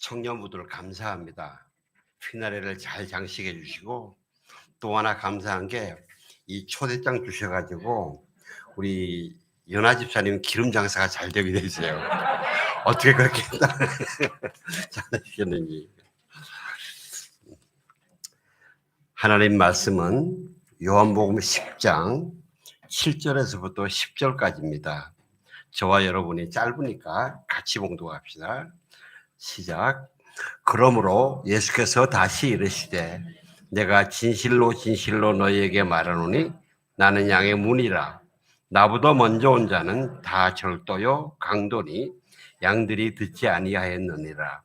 청년부들 감사합니다. 피나레를 잘 장식해 주시고 또 하나 감사한 게 이 초대장 주셔가지고 우리 연아 집사님 기름 장사가 잘 되게 되세요. 어떻게 그렇게 잘하셨는지. 하나님 말씀은 요한복음 10장 7절에서부터 10절까지입니다. 저와 여러분이 짧으니까 같이 봉독합시다. 시작. 그러므로 예수께서 다시 이르시되 내가 진실로 진실로 너희에게 말하노니 나는 양의 문이라. 나보다 먼저 온 자는 다 절도요 강도니 양들이 듣지 아니하였느니라.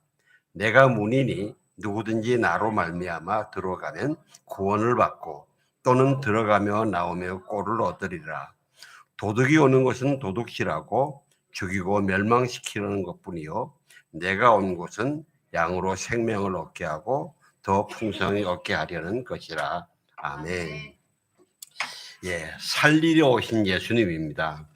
내가 문이니 누구든지 나로 말미암아 들어가면 구원을 받고 또는 들어가며 나오며 꼴을 얻으리라. 도둑이 오는 것은 도둑질하고 죽이고 멸망시키는 것뿐이요 내가 온 곳은 양으로 생명을 얻게 하고 더 풍성히 얻게 하려는 것이라. 아멘. 예, 살리려 오신 예수님입니다.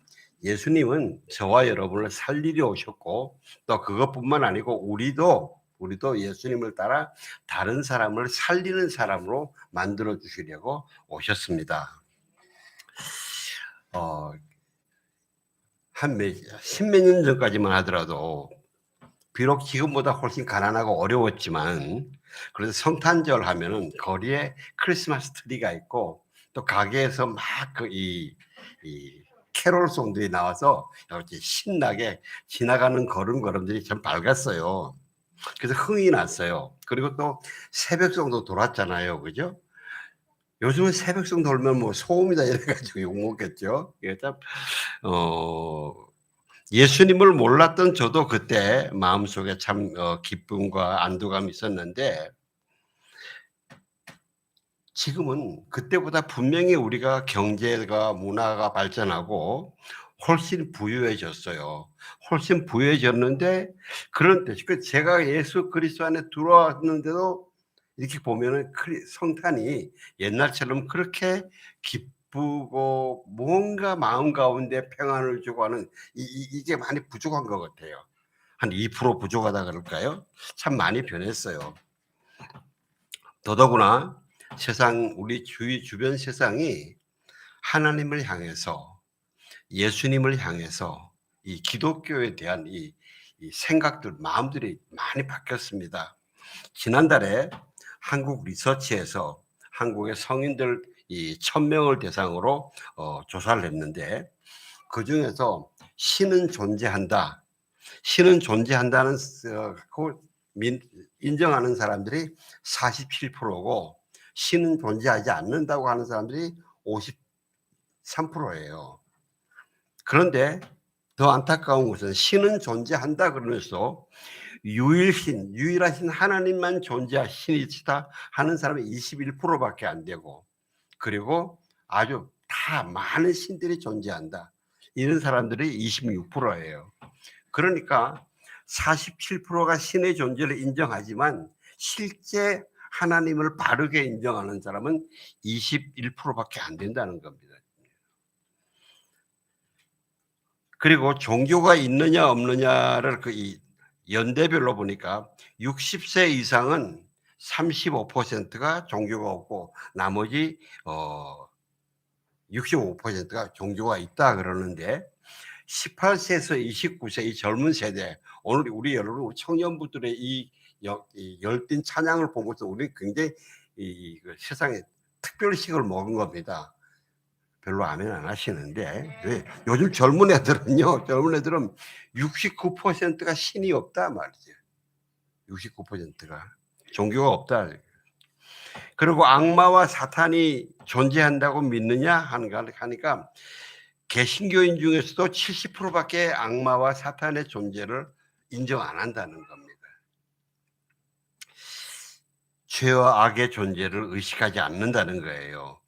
예수님은 저와 여러분을 살리려 오셨고 또 그것뿐만 아니고 우리도 예수님을 따라 다른 사람을 살리는 사람으로 만들어 주시려고 오셨습니다. 한 십몇 년 전까지만 하더라도 비록 지금보다 훨씬 가난하고 어려웠지만 그래도 성탄절 하면은 거리에 크리스마스 트리가 있고 또 가게에서 막 이 캐롤송들이 나와서 이렇게 신나게 지나가는 걸음걸음들이 참 밝았어요. 그래서 흥이 났어요. 그리고 또 새벽송도 돌았잖아요. 그죠? 요즘은 새벽송 돌면 뭐 소음이다 이래가지고 욕먹겠죠. 이게 참, 예수님을 몰랐던 저도 그때 마음속에 참 기쁨과 안도감이 있었는데 지금은 그때보다 분명히 우리가 경제가 문화가 발전하고 훨씬 부유해졌어요. 훨씬 부유해졌는데 그런데 제가 예수 그리스도 안에 들어왔는데도 이렇게 보면은 성탄이 옛날처럼 그렇게 기쁘고 뭔가 마음 가운데 평안을 주고 하는 이게 많이 부족한 것 같아요. 한 2% 부족하다 그럴까요? 참 많이 변했어요. 더더구나 우리 주변 세상이 하나님을 향해서 예수님을 향해서 이 기독교에 대한 이 생각들, 마음들이 많이 바뀌었습니다. 지난달에 한국 리서치에서 한국의 성인들 1000명을 대상으로 조사를 했는데 그 중에서 신은 존재한다. 신은 존재한다는 인정하는 사람들이 47%고 신은 존재하지 않는다고 하는 사람들이 53%예요. 그런데 더 안타까운 것은 신은 존재한다 그러면서 유일하신 하나님만 신이시다 하는 사람이 21%밖에 안 되고 그리고 아주 다 많은 신들이 존재한다. 이런 사람들이 26%예요. 그러니까 47%가 신의 존재를 인정하지만 실제 하나님을 바르게 인정하는 사람은 21%밖에 안 된다는 겁니다. 그리고 종교가 있느냐 없느냐를 연대별로 보니까 60세 이상은 35%가 종교가 없고 나머지 65%가 종교가 있다 그러는데 18세에서 29세 이 젊은 세대 오늘 우리 여러분 청년부들의 이 열띤 찬양을 보고서 우리 굉장히 세상에 특별식을 먹은 겁니다. 별로 아멘 안 하시는데 왜? 요즘 젊은 애들은 69%가 신이 없다 말이죠. 69%가 종교가 없다. 그리고 악마와 사탄이 존재한다고 믿느냐 하니까 개신교인 중에서도 70%밖에 악마와 사탄의 존재를 인정 안 한다는 겁니다. 죄와 악의 존재를 의식하지 않는다는 거예요.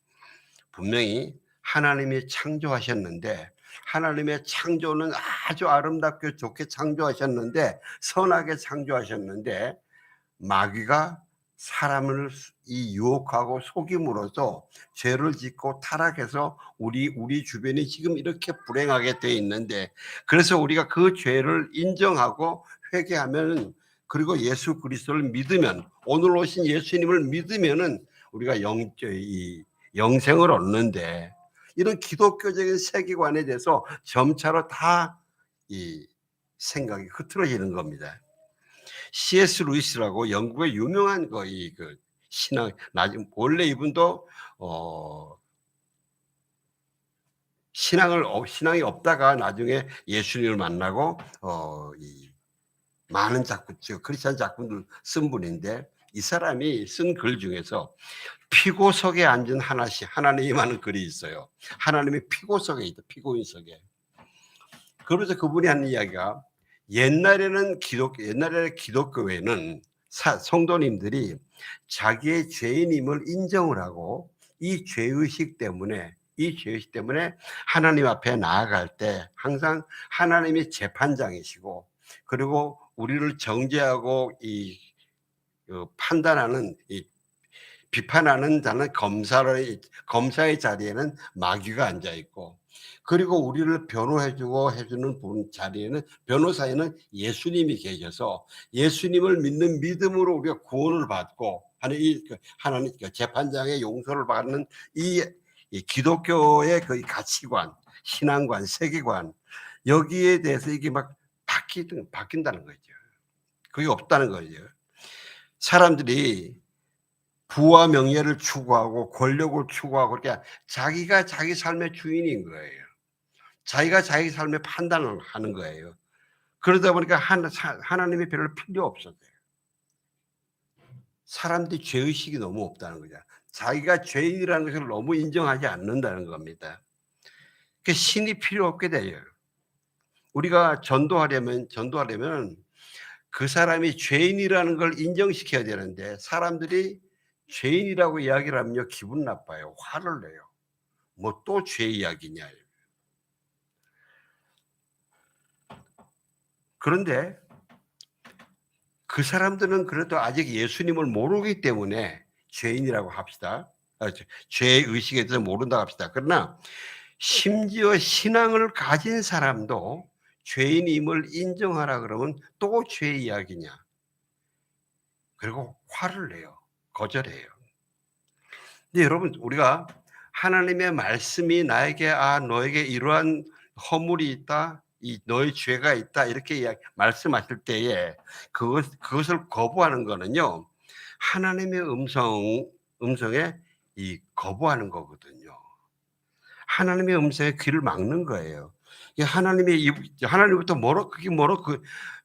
분명히 하나님이 창조하셨는데 하나님의 창조는 아주 아름답게 좋게 창조하셨는데 선하게 창조하셨는데 마귀가 사람을 유혹하고 속임으로써 죄를 짓고 타락해서 우리 주변이 지금 이렇게 불행하게 돼 있는데 그래서 우리가 그 죄를 인정하고 회개하면 그리고 예수 그리스도를 믿으면, 오늘 오신 예수님을 믿으면은 우리가 이 영생을 얻는데, 이런 기독교적인 세계관에 대해서 점차로 다 이 생각이 흐트러지는 겁니다. C.S. 루이스라고 영국의 유명한 그 신학, 원래 이분도 신앙이 없다가 나중에 예수님을 만나고 이 많은 작품, 크리스찬 작품들 쓴 분인데, 이 사람이 쓴 글 중에서 피고석에 앉은 하나님이 많은 글이 있어요. 하나님이 피고석에 있다, 피고인석에. 그러면서 그분이 하는 이야기가, 옛날에 기독교회는 성도님들이 자기의 죄인임을 인정을 하고, 이 죄의식 때문에 하나님 앞에 나아갈 때 항상 하나님이 재판장이시고, 그리고 우리를 정죄하고 판단하는, 비판하는 자는 검사의 자리에는 마귀가 앉아 있고, 그리고 우리를 변호해주고 해주는 자리에는, 변호사에는 예수님이 계셔서 예수님을 믿는 믿음으로 우리가 구원을 받고 하는 하나님 재판장의 용서를 받는 이 기독교의 그 가치관, 신앙관, 세계관, 여기에 대해서 이게 막 바뀐다는 거죠. 그게 없다는 거죠. 사람들이 부와 명예를 추구하고 권력을 추구하고, 그러니까 자기가 자기 삶의 주인인 거예요. 자기가 자기 삶의 판단을 하는 거예요. 그러다 보니까 하나님이 별로 필요 없어져요. 사람들이 죄의식이 너무 없다는 거죠. 자기가 죄인이라는 것을 너무 인정하지 않는다는 겁니다. 그 신이 필요 없게 돼요. 우리가 전도하려면 그 사람이 죄인이라는 걸 인정시켜야 되는데, 사람들이 죄인이라고 이야기를 하면요, 기분 나빠요. 화를 내요. 뭐 또 죄 이야기냐. 그런데 그 사람들은 그래도 아직 예수님을 모르기 때문에 죄인이라고 합시다. 죄의식에 대해서 모른다고 합시다. 그러나 심지어 신앙을 가진 사람도 죄인임을 인정하라 그러면 또 죄 이야기냐. 그리고 화를 내요. 거절해요. 근데 여러분, 우리가 하나님의 말씀이 나에게 너에게 이러한 허물이 있다, 너의 죄가 있다, 이렇게 말씀하실 때에 그것을 거부하는 거는요, 하나님의 음성에 거부하는 거거든요. 하나님의 음성에 귀를 막는 거예요. 하나님으로부터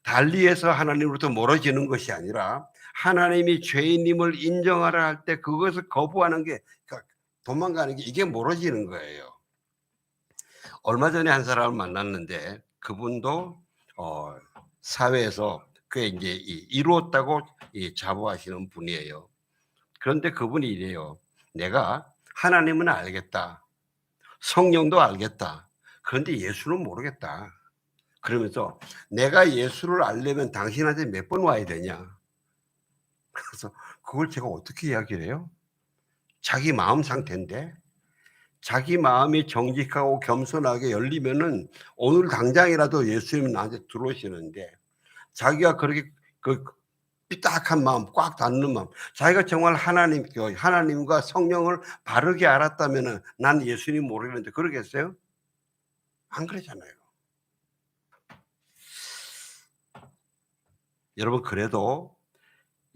달리해서 하나님으로부터 멀어지는 것이 아니라, 하나님이 죄인임을 인정하라 할 때 그것을 거부하는 게, 도망가는 게, 이게 멀어지는 거예요. 얼마 전에 한 사람을 만났는데, 그분도 사회에서 꽤 이제 이루었다고 자부하시는 분이에요. 그런데 그분이 이래요. 내가 하나님은 알겠다. 성령도 알겠다. 그런데 예수는 모르겠다. 그러면서 내가 예수를 알려면 당신한테 몇 번 와야 되냐. 그래서 그걸 제가 어떻게 이야기를 해요? 자기 마음 상태인데, 자기 마음이 정직하고 겸손하게 열리면은 오늘 당장이라도 예수님이 나한테 들어오시는데, 자기가 그렇게 삐딱한 마음, 꽉 닫는 마음, 자기가 정말 하나님과 성령을 바르게 알았다면은 난 예수님 모르겠는데 그러겠어요? 안 그러잖아요. 여러분, 그래도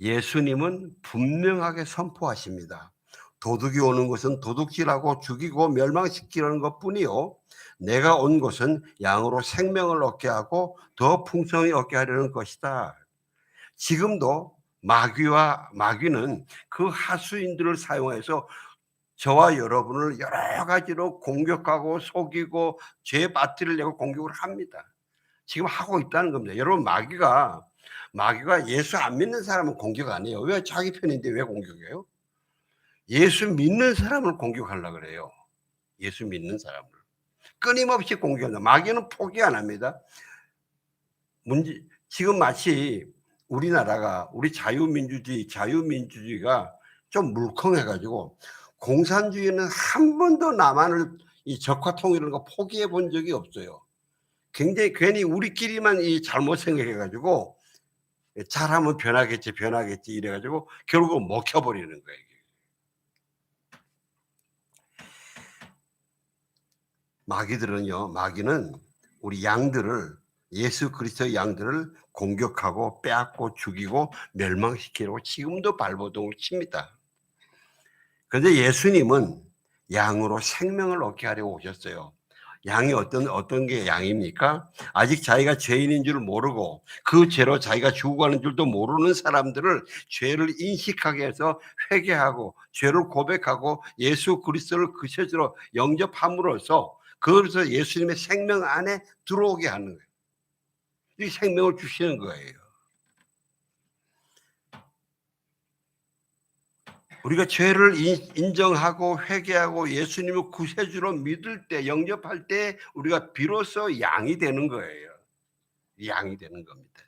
예수님은 분명하게 선포하십니다. 도둑이 오는 것은 도둑질하고 죽이고 멸망시키려는 것뿐이요, 내가 온 것은 양으로 생명을 얻게 하고 더 풍성히 얻게 하려는 것이다. 지금도 마귀는 그 하수인들을 사용해서 저와 여러분을 여러 가지로 공격하고 속이고 죄 빠뜨리를 내고 공격을 합니다. 지금 하고 있다는 겁니다. 여러분, 마귀가 예수 안 믿는 사람은 공격 안 해요. 왜? 자기 편인데 왜 공격해요? 예수 믿는 사람을 공격하려고 그래요. 예수 믿는 사람을 끊임없이 공격한다. 마귀는 포기 안 합니다. 지금 마치 우리 자유민주주의가 좀 물컹해가지고, 공산주의는 한 번도 남한을 적화 통일하는 거 포기해 본 적이 없어요. 굉장히 괜히 우리끼리만 잘못 생각해가지고 잘하면 변하겠지, 변하겠지 이래 가지고 결국은 먹혀 버리는 거예요. 마귀는 우리 양들을, 예수 그리스도의 양들을 공격하고 빼앗고 죽이고 멸망시키려고 지금도 발버둥을 칩니다. 그런데 예수님은 양으로 생명을 얻게 하려고 오셨어요. 양이 어떤 게 양입니까? 아직 자기가 죄인인 줄 모르고 그 죄로 자기가 죽어가는 줄도 모르는 사람들을 죄를 인식하게 해서 회개하고 죄를 고백하고 예수 그리스도를 그 죄로 영접함으로써 그것을 예수님의 생명 안에 들어오게 하는 거예요. 이 생명을 주시는 거예요. 우리가 죄를 인정하고 회개하고 예수님을 구세주로 믿을 때, 영접할 때 우리가 비로소 양이 되는 거예요. 양이 되는 겁니다.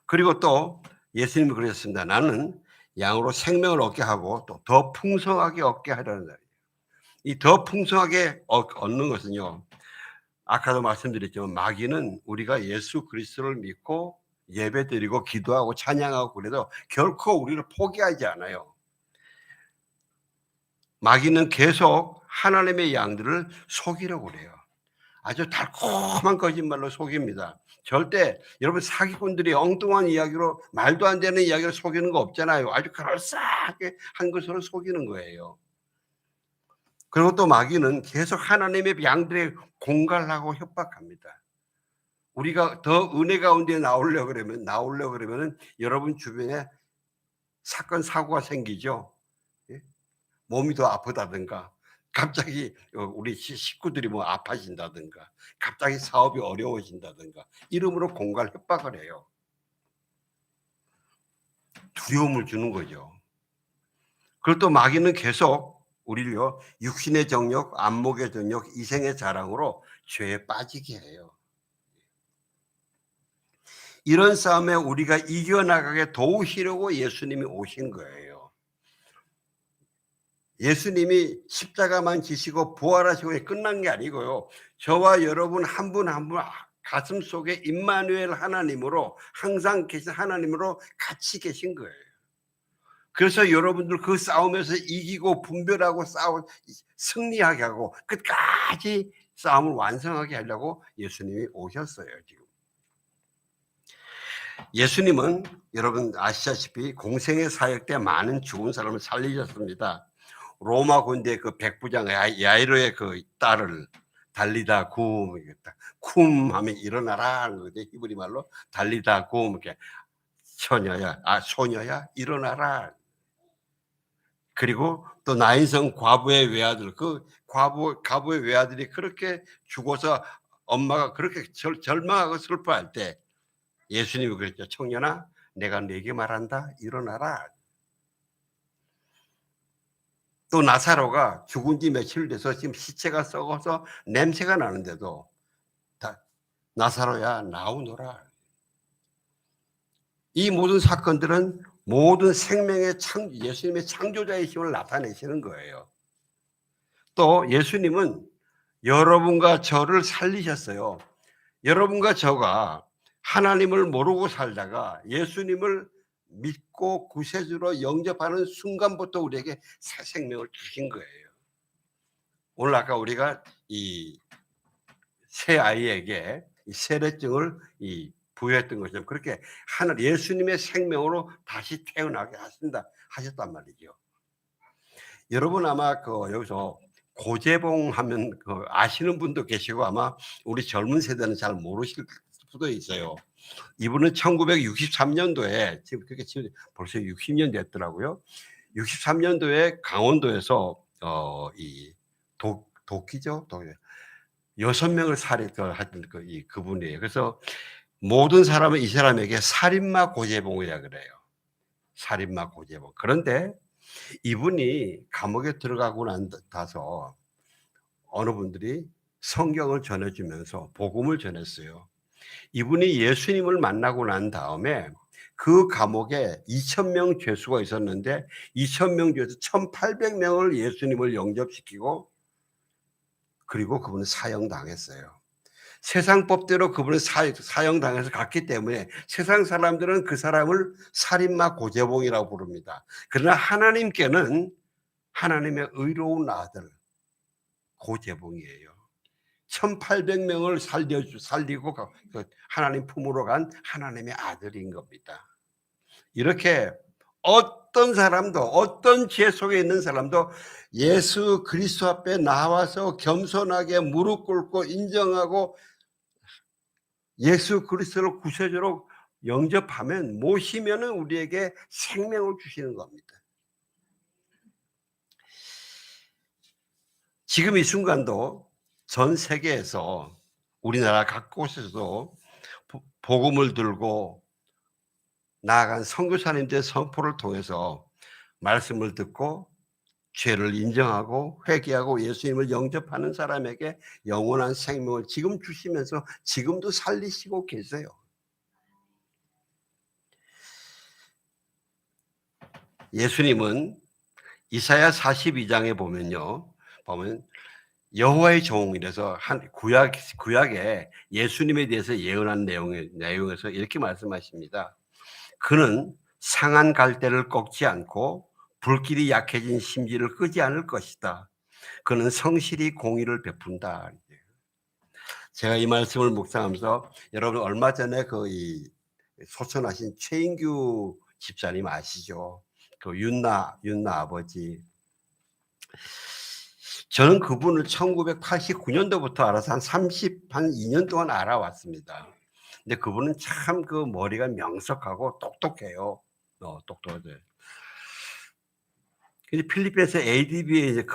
그리고 또 예수님이 그러셨습니다. 나는 양으로 생명을 얻게 하고 또 더 풍성하게 얻게 하려는 거예요. 이 더 풍성하게 얻는 것은요, 아까도 말씀드렸지만 마귀는 우리가 예수 그리스도를 믿고 예배드리고 기도하고 찬양하고 그래도 결코 우리를 포기하지 않아요. 마귀는 계속 하나님의 양들을 속이려고 그래요. 아주 달콤한 거짓말로 속입니다. 절대 여러분 사기꾼들이 엉뚱한 이야기로 말도 안 되는 이야기로 속이는 거 없잖아요. 아주 그럴싸하게 한 것으로 속이는 거예요. 그리고 또 마귀는 계속 하나님의 양들의 공갈하고 협박합니다. 우리가 더 은혜 가운데 나오려고 그러면은 여러분 주변에 사건 사고가 생기죠. 예? 몸이 더 아프다든가 갑자기 우리 식구들이 뭐 아파진다든가 갑자기 사업이 어려워진다든가 이름으로 공갈 협박을 해요. 두려움을 주는 거죠. 그리고 또 마귀는 계속 우리를요 육신의 정욕, 안목의 정욕, 이생의 자랑으로 죄에 빠지게 해요. 이런 싸움에 우리가 이겨나가게 도우시려고 예수님이 오신 거예요. 예수님이 십자가만 지시고 부활하시고 끝난 게 아니고요. 저와 여러분 한 분 한 분 가슴 속에 임마누엘 하나님으로 항상 계신 하나님으로 같이 계신 거예요. 그래서 여러분들 그 싸움에서 이기고 분별하고 승리하게 하고 끝까지 싸움을 완성하게 하려고 예수님이 오셨어요, 지금. 예수님은 여러분 아시다시피 공생의 사역 때 많은 죽은 사람을 살리셨습니다. 로마 군대 그 백부장 야이로의 그 딸을 달리다 쿰 하면 일어나라 하는 거죠. 히브리 말로 달리다 쿰 이렇게 소녀야 일어나라. 그리고 또 나인성 과부의 외아들 그 과부의 외아들이 그렇게 죽어서 엄마가 그렇게 절망하고 슬퍼할 때 예수님이 그랬죠. 청년아 내가 네게 말한다 일어나라. 또 나사로가 죽은 지 며칠 돼서 지금 시체가 썩어서 냄새가 나는데도 나사로야 나오너라. 이 모든 사건들은 모든 생명의 예수님의 창조자의 힘을 나타내시는 거예요. 또 예수님은 여러분과 저를 살리셨어요. 여러분과 저가 하나님을 모르고 살다가 예수님을 믿고 구세주로 영접하는 순간부터 우리에게 새 생명을 주신 거예요. 오늘 아까 우리가 이 새 아이에게 이 세례증을 부여했던 것처럼 그렇게 예수님의 생명으로 다시 태어나게 하셨단 말이죠. 여러분 아마 여기서 고재봉 하면 아시는 분도 계시고 아마 우리 젊은 세대는 잘 모르실 수도 있어요. 이분은 1963년도에 지금 벌써 60년 됐더라고요. 63년도에 강원도에서 이 도끼죠. 6명을 살해했던 그분이에요. 그래서 모든 사람은 이 사람에게 살인마 고재봉이라 그래요. 살인마 고재봉. 그런데 이분이 감옥에 들어가고 나서 어느 분들이 성경을 전해주면서 복음을 전했어요. 이분이 예수님을 만나고 난 다음에 그 감옥에 2,000명 죄수가 있었는데 2,000명 중에서 1,800명을 예수님을 영접시키고 그리고 그분은 사형당했어요. 세상 법대로 그분은 사형당해서 갔기 때문에 세상 사람들은 그 사람을 살인마 고재봉이라고 부릅니다. 그러나 하나님께는 하나님의 의로운 아들 고재봉이에요. 1,800명을 살리고 하나님 품으로 간 하나님의 아들인 겁니다. 이렇게 어떤 사람도, 어떤 죄 속에 있는 사람도 예수 그리스도 앞에 나와서 겸손하게 무릎 꿇고 인정하고 예수 그리스도를 구세주로 영접하면, 모시면은 우리에게 생명을 주시는 겁니다. 지금 이 순간도 전 세계에서 우리나라 각 곳에서도 복음을 들고 나아간 선교사님들의 선포를 통해서 말씀을 듣고 죄를 인정하고 회개하고 예수님을 영접하는 사람에게 영원한 생명을 지금 주시면서 지금도 살리시고 계세요. 예수님은 이사야 42장에 보면 여호와의 종이라서 한 구약에 예수님에 대해서 예언한 내용에서 이렇게 말씀하십니다. 그는 상한 갈대를 꺾지 않고 불길이 약해진 심지를 끄지 않을 것이다. 그는 성실히 공의를 베푼다. 제가 이 말씀을 묵상하면서, 여러분 얼마 전에 이 소천하신 최인규 집사님 아시죠? 그 윤나 아버지. 저는 그분을 1989년도부터 알아서 한 2년 동안 알아왔습니다. 근데 그분은 참 그 머리가 명석하고 똑똑해요. 똑똑하대. 근데 필리핀에서 ADB에 이제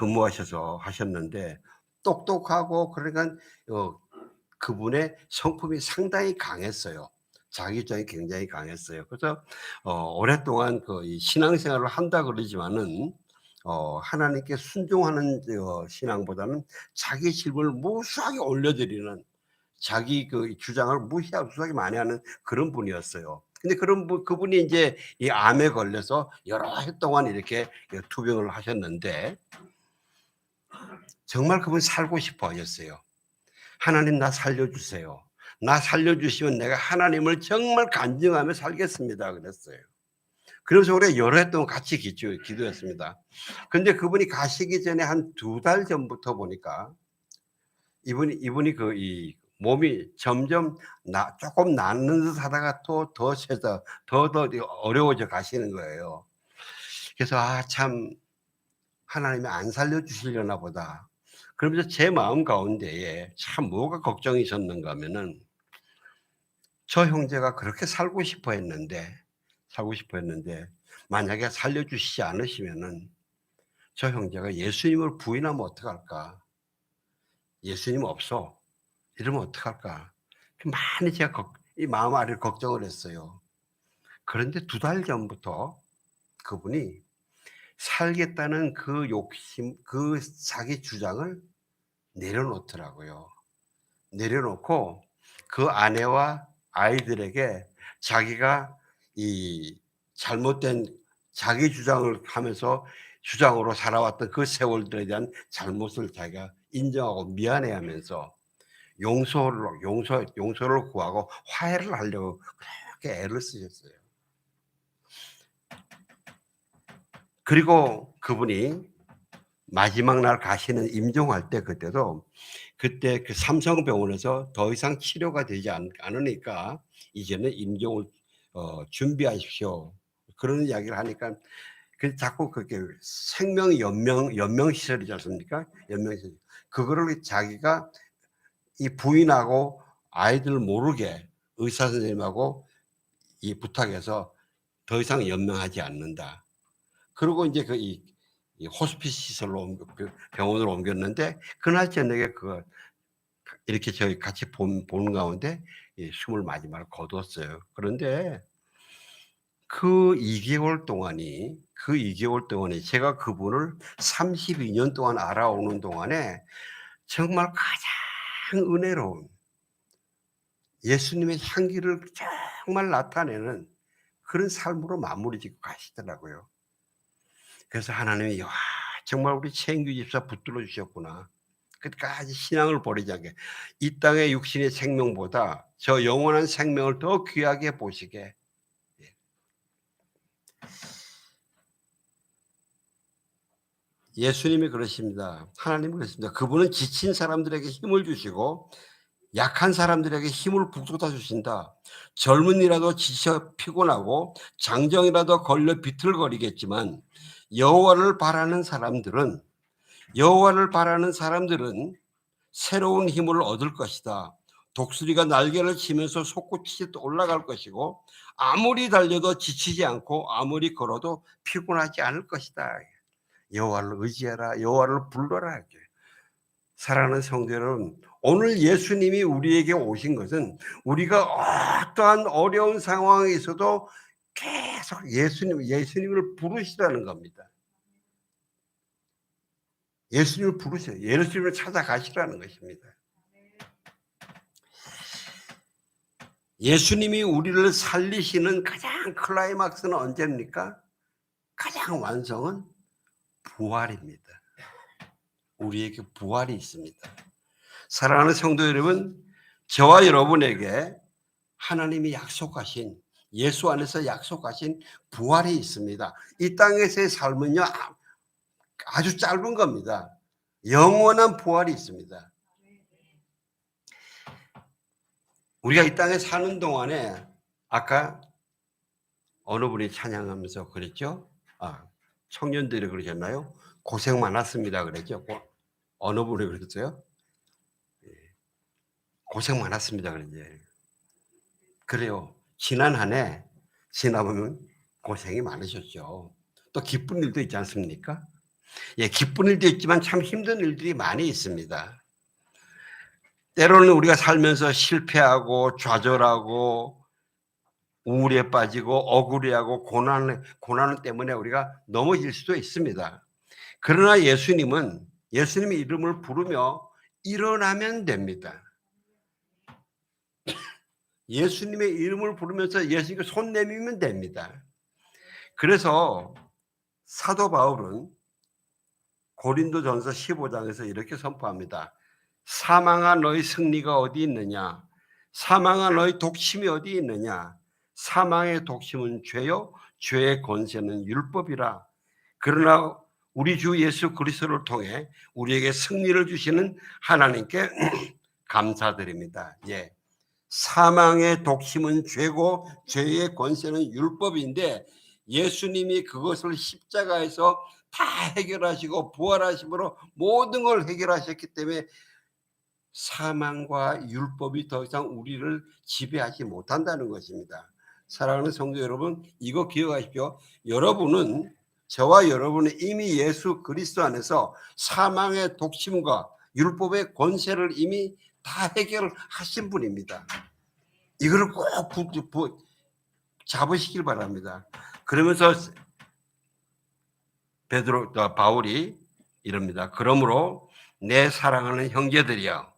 하셨는데 똑똑하고, 그러니까 그분의 성품이 상당히 강했어요. 자기 주장이 굉장히 강했어요. 그래서 오랫동안 이 신앙생활을 한다 그러지만은 하나님께 순종하는 신앙보다는 자기 집을 무수하게 올려드리는, 자기 그 주장을 무수하게 많이 하는 그런 분이었어요. 근데 그분이 이제 이 암에 걸려서 여러 해 동안 이렇게 투병을 하셨는데, 정말 그분 살고 싶어 하셨어요. 하나님 나 살려주세요. 나 살려주시면 내가 하나님을 정말 간증하며 살겠습니다. 그랬어요. 그래서 올해 여러 해 동안 같이 기도했습니다. 근데 그분이 가시기 전에 한 2달 전부터 보니까 이분이 이 몸이 점점 조금 낫는 듯 하다가 또 더 어려워져 가시는 거예요. 그래서 참 하나님이 안 살려주시려나 보다. 그러면서 제 마음 가운데에 참 뭐가 걱정이 있었는가 하면은, 저 형제가 그렇게 살고 싶어 했는데 만약에 살려주시지 않으시면은 저 형제가 예수님을 부인하면 어떡할까? 예수님 없어. 이러면 어떡할까? 많이 제가 이 마음 아래 걱정을 했어요. 그런데 2달 전부터 그분이 살겠다는 그 욕심, 그 자기 주장을 내려놓더라고요. 내려놓고 그 아내와 아이들에게 자기가 이 잘못된 자기 주장을 하면서 주장으로 살아왔던 그 세월들에 대한 잘못을 자기가 인정하고 미안해하면서 용서를 구하고 화해를 하려고 그렇게 애를 쓰셨어요. 그리고 그분이 마지막 날 가시는 임종할 때, 그때 그 삼성병원에서 더 이상 치료가 되지 않으니까 이제는 임종을 준비하십시오. 그런 이야기를 하니까 자꾸 그렇게 생명 연명 시설이지 않습니까? 연명 시설. 그거를 자기가 이 부인하고 아이들 모르게 의사 선생님하고 이 부탁해서 더 이상 연명하지 않는다. 그리고 이제 이 호스피스 시설로 병원으로 옮겼는데, 그날 저녁에 이렇게 저희 같이 보는 가운데 숨을 마지막으로 거두었어요. 그런데 그 2개월 동안이 제가 그분을 32년 동안 알아오는 동안에 정말 가장 은혜로운 예수님의 향기를 정말 나타내는 그런 삶으로 마무리 짓고 가시더라고요. 그래서 하나님이 정말 우리 최인규 집사 붙들어 주셨구나. 끝까지 신앙을 버리지 않게 이 땅의 육신의 생명보다 저 영원한 생명을 더 귀하게 보시게. 예수님이 그러십니다. 하나님이 그러십니다. 그분은 지친 사람들에게 힘을 주시고 약한 사람들에게 힘을 북돋아 주신다. 젊은이라도 지쳐 피곤하고 장정이라도 걸려 비틀거리겠지만 여호와를 바라는 사람들은 새로운 힘을 얻을 것이다. 독수리가 날개를 치면서 솟구치 올라갈 것이고 아무리 달려도 지치지 않고 아무리 걸어도 피곤하지 않을 것이다. 여호와를 의지하라. 여호와를 불러라. 사랑하는 성도 여러분, 오늘 예수님이 우리에게 오신 것은 우리가 어떠한 어려운 상황에 있어도 계속 예수님을 부르시라는 겁니다. 예수님을 부르세요. 예수님을 찾아가시라는 것입니다. 예수님이 우리를 살리시는 가장 클라이막스는 언제입니까? 가장 완성은 부활입니다. 우리에게 부활이 있습니다. 사랑하는 성도 여러분, 저와 여러분에게 하나님이 약속하신, 예수 안에서 약속하신 부활이 있습니다. 이 땅에서의 삶은요 아주 짧은 겁니다. 영원한 부활이 있습니다. 우리가 이 땅에 사는 동안에 아까 어느 분이 찬양하면서 그랬죠? 청년들이 그러셨나요? 고생 많았습니다 그랬죠? 어느 분이 그랬어요? 고생 많았습니다 그랬죠. 그래요. 지난 한 해 지나보면 고생이 많으셨죠. 또 기쁜 일도 있지 않습니까? 예, 기쁜 일도 있지만 참 힘든 일들이 많이 있습니다. 때로는 우리가 살면서 실패하고 좌절하고 우울에 빠지고 억울해하고 고난 때문에 우리가 넘어질 수도 있습니다. 그러나 예수님의 이름을 부르며 일어나면 됩니다. 예수님의 이름을 부르면서 예수님께 손 내밀면 됩니다. 그래서 사도 바울은 고린도전서 15장에서 이렇게 선포합니다. 사망아 너희 승리가 어디 있느냐? 사망아 너희 독심이 어디 있느냐? 사망의 독심은 죄요, 죄의 권세는 율법이라. 그러나 우리 주 예수 그리스도를 통해 우리에게 승리를 주시는 하나님께 감사드립니다. 예. 사망의 독심은 죄고 죄의 권세는 율법인데 예수님이 그것을 십자가에서 다 해결하시고 부활하심으로 모든 걸 해결하셨기 때문에 사망과 율법이 더 이상 우리를 지배하지 못한다는 것입니다. 사랑하는 성도 여러분, 이거 기억하십시오. 여러분은, 저와 여러분은 이미 예수 그리스도 안에서 사망의 독심과 율법의 권세를 이미 다 해결하신 분입니다. 이걸 꼭 잡으시길 바랍니다. 그러면서 바울이 이럽니다. 그러므로 내 사랑하는 형제들이여,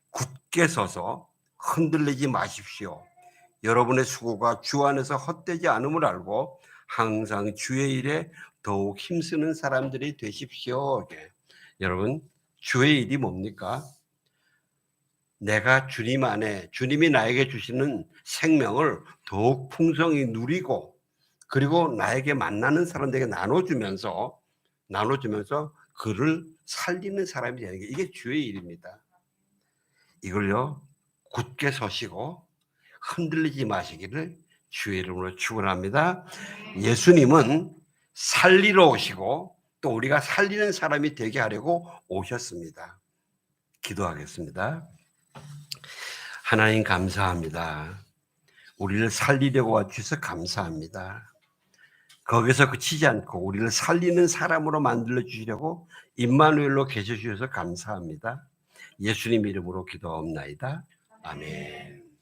굳게 서서 흔들리지 마십시오. 여러분의 수고가 주 안에서 헛되지 않음을 알고 항상 주의 일에 더욱 힘쓰는 사람들이 되십시오. 여러분, 주의 일이 뭡니까? 내가 주님 안에, 주님이 나에게 주시는 생명을 더욱 풍성히 누리고, 그리고 나에게 만나는 사람들에게 나눠주면서 그를 살리는 사람이 되는 게, 이게 주의 일입니다. 이걸요, 굳게 서시고 흔들리지 마시기를 주의 이름으로 축원합니다. 예수님은 살리러 오시고 또 우리가 살리는 사람이 되게 하려고 오셨습니다. 기도하겠습니다. 하나님 감사합니다. 우리를 살리려고 와주셔서 감사합니다. 거기서 그치지 않고 우리를 살리는 사람으로 만들어 주시려고 임마누엘로 계셔 주셔서 감사합니다. 예수님 이름으로 기도하옵나이다. 아멘.